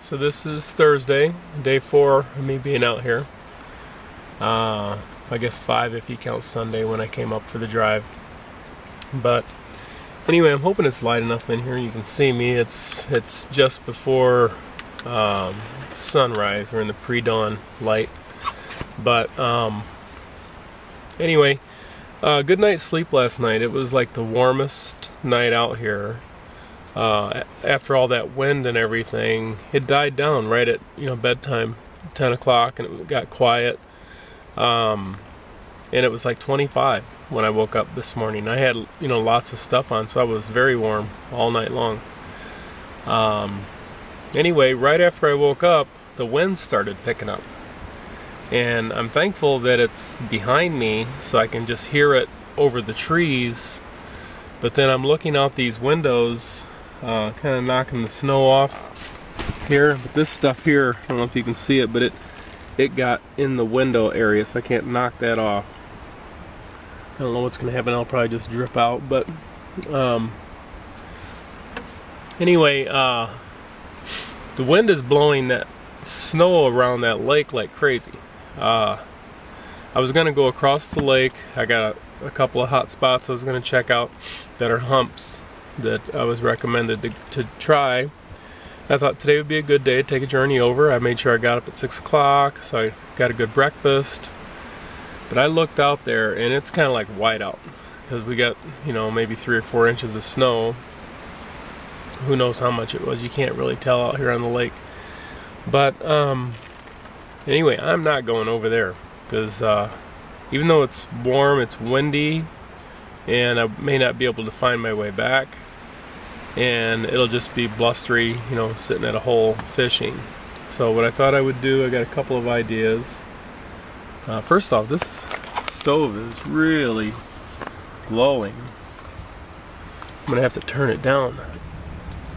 So this is Thursday, day 4 of me being out here. I guess 5 if you count Sunday when I came up for the drive. But anyway, I'm hoping it's light enough in here you can see me. It's just before sunrise. We're in the pre-dawn light. But anyway, good night's sleep last night. It was like the warmest night out here. After all that wind and everything, it died down right at bedtime, 10 o'clock, and it got quiet. And it was like 25 when I woke up this morning. I had lots of stuff on, so I was very warm all night long. Anyway, right after I woke up, the wind started picking up, and I'm thankful that it's behind me so I can just hear it over the trees. But then I'm looking out these windows, kind of knocking the snow off here. But this stuff here, I don't know if you can see it, but it got in the window area, so I can't knock that off. I don't know what's going to happen. I'll probably just drip out. But anyway, the wind is blowing that snow around that lake like crazy. I was going to go across the lake. I got a couple of hot spots I was going to check out that are humps that I was recommended to try. I thought today would be a good day to take a journey over. I made sure I got up at 6 o'clock, so I got a good breakfast. But I looked out there, and it's kind of like white out, because we got maybe 3 or 4 inches of snow. Who knows how much it was? You can't really tell out here on the lake. But anyway, I'm not going over there, because even though it's warm, it's windy, and I may not be able to find my way back, and it'll just be blustery, sitting at a hole fishing. So what I thought I would do, I got a couple of ideas. First off, this stove is really glowing. I'm gonna have to turn it down.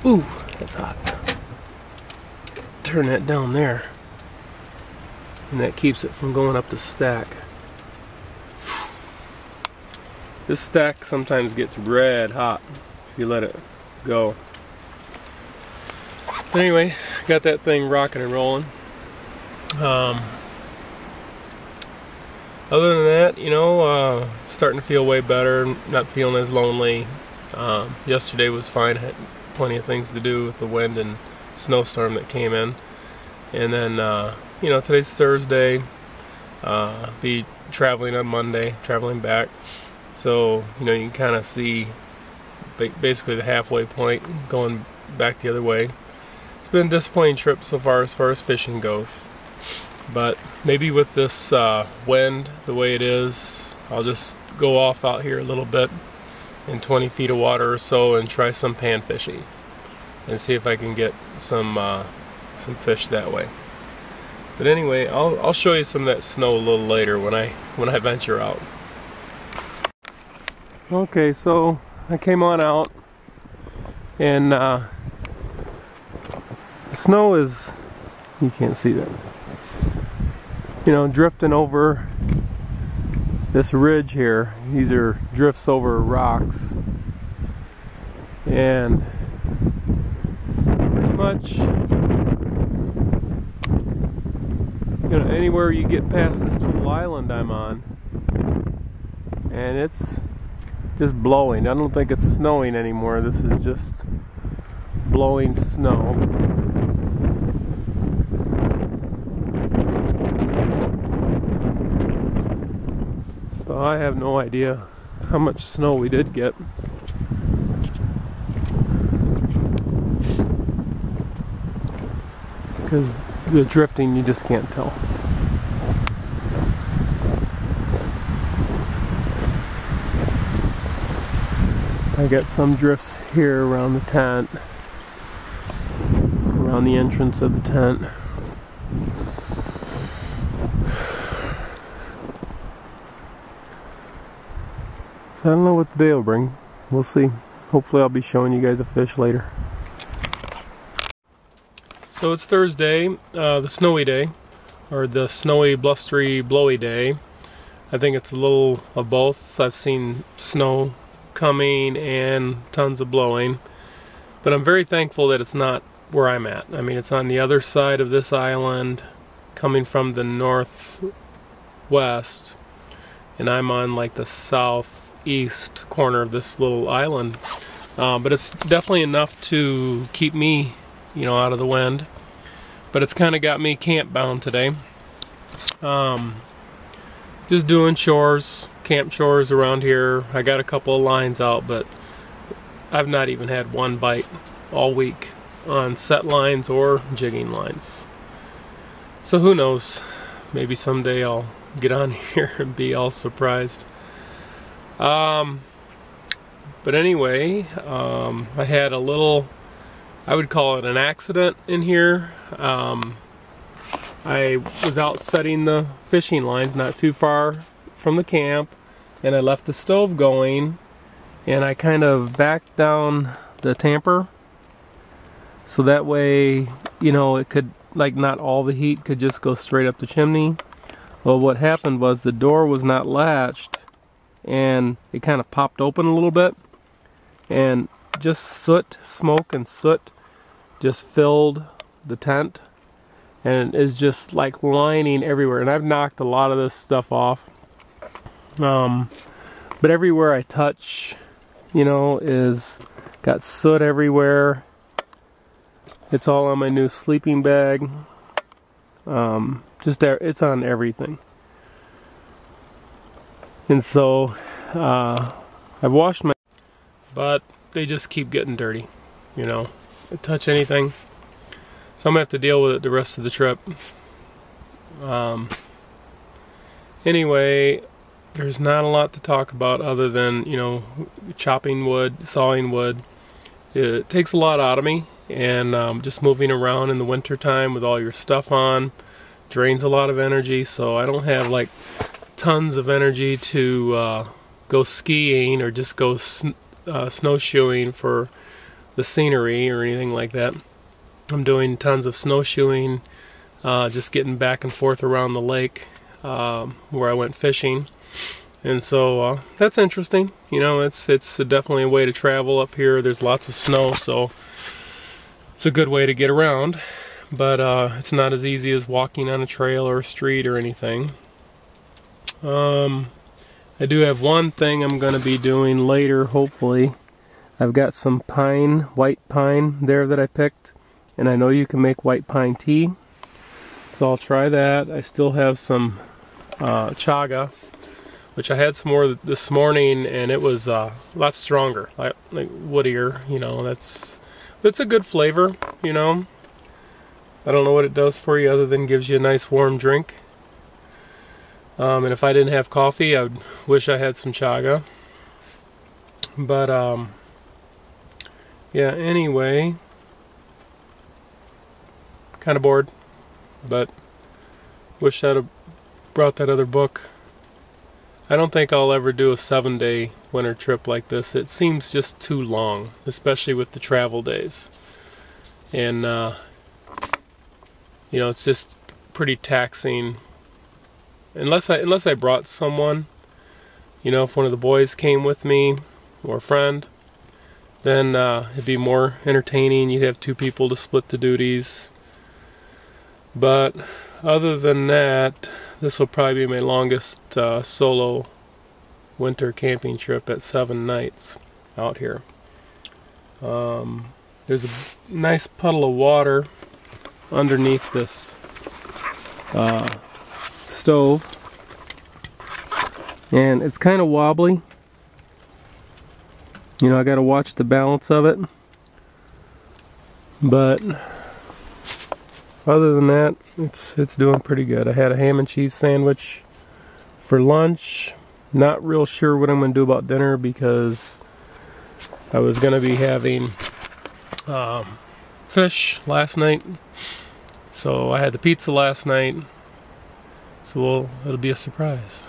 Ooh, that's hot. Turn that down there, and that keeps it from going up the stack. This stack sometimes gets red hot if you let it go. But anyway, got that thing rocking and rolling. Other than that, starting to feel way better, not feeling as lonely. Yesterday was fine, had plenty of things to do with the wind and snowstorm that came in. And then, today's Thursday, be traveling on Monday, traveling back. So, you can kind of see basically the halfway point going back the other way. It's been a disappointing trip so far as fishing goes. But maybe with this wind the way it is, I'll just go off out here a little bit in 20 feet of water or so and try some pan fishing and see if I can get some fish that way. But anyway, I'll show you some of that snow a little later when I venture out. Okay, so I came on out, and the snow is, you can't see that, drifting over this ridge here. These are drifts over rocks, and pretty much anywhere you get past this little island I'm on, and it's just blowing. I don't think it's snowing anymore. This is just blowing snow. So I have no idea how much snow we did get. Because the drifting, you just can't tell. I got some drifts here around the tent, around the entrance of the tent. So I don't know what the day will bring. We'll see. Hopefully I'll be showing you guys a fish later. So it's Thursday, the snowy day, or the snowy, blustery, blowy day. I think it's a little of both. I've seen snow coming and tons of blowing, but I'm very thankful that it's not where I'm at. I mean, it's on the other side of this island, coming from the northwest, and I'm on like the southeast corner of this little island. But it's definitely enough to keep me, you know, out of the wind. But it's kind of got me camp bound today. Just doing chores, camp chores around here. I got a couple of lines out, but I've not even had one bite all week on set lines or jigging lines. So who knows? Maybe someday I'll get on here and be all surprised. But anyway, I had a little, I would call it an accident in here. I was out setting the fishing lines not too far from the camp, and I left the stove going, and I kind of backed down the tamper so that way, you know, it could, like, not all the heat could just go straight up the chimney. Well, what happened was the door was not latched, and it kind of popped open a little bit, and just soot, smoke and soot just filled the tent, and is just like lining everywhere. And I've knocked a lot of this stuff off, but everywhere I touch, you know, is got soot everywhere. It's all on my new sleeping bag. Just there, it's on everything. And so I've washed my, but they just keep getting dirty, you know. I touch anything, so I'm gonna have to deal with it the rest of the trip. Anyway, there's not a lot to talk about other than, you know, chopping wood, sawing wood. It takes a lot out of me, and just moving around in the winter time with all your stuff on drains a lot of energy. So I don't have like tons of energy to go skiing or just go snowshoeing for the scenery or anything like that. I'm doing tons of snowshoeing, just getting back and forth around the lake where I went fishing. And so that's interesting. You know, it's definitely a way to travel up here. There's lots of snow, so it's a good way to get around. But it's not as easy as walking on a trail or a street or anything. I do have one thing I'm going to be doing later, hopefully. I've got some pine, white pine there that I picked, and I know you can make white pine tea, so I'll try that. I still have some chaga, which I had some more this morning, and it was a lot stronger, like woodier, you know. It's a good flavor, you know. I don't know what it does for you other than gives you a nice warm drink. And if I didn't have coffee, I would wish I had some chaga. But yeah, anyway, kind of bored, but wish I'd have brought that other book. I don't think I'll ever do a 7-day winter trip like this. It seems just too long, especially with the travel days. And you know, it's just pretty taxing. Unless I brought someone, you know, if one of the boys came with me or a friend, then it'd be more entertaining. You'd have 2 people to split the duties. But other than that, this will probably be my longest solo winter camping trip at 7 nights out here. There's a nice puddle of water underneath this stove, and it's kind of wobbly. You know, I got to watch the balance of it. But other than that, it's doing pretty good. I had a ham and cheese sandwich for lunch. Not real sure what I'm going to do about dinner, because I was going to be having fish last night. So I had the pizza last night. So it'll be a surprise.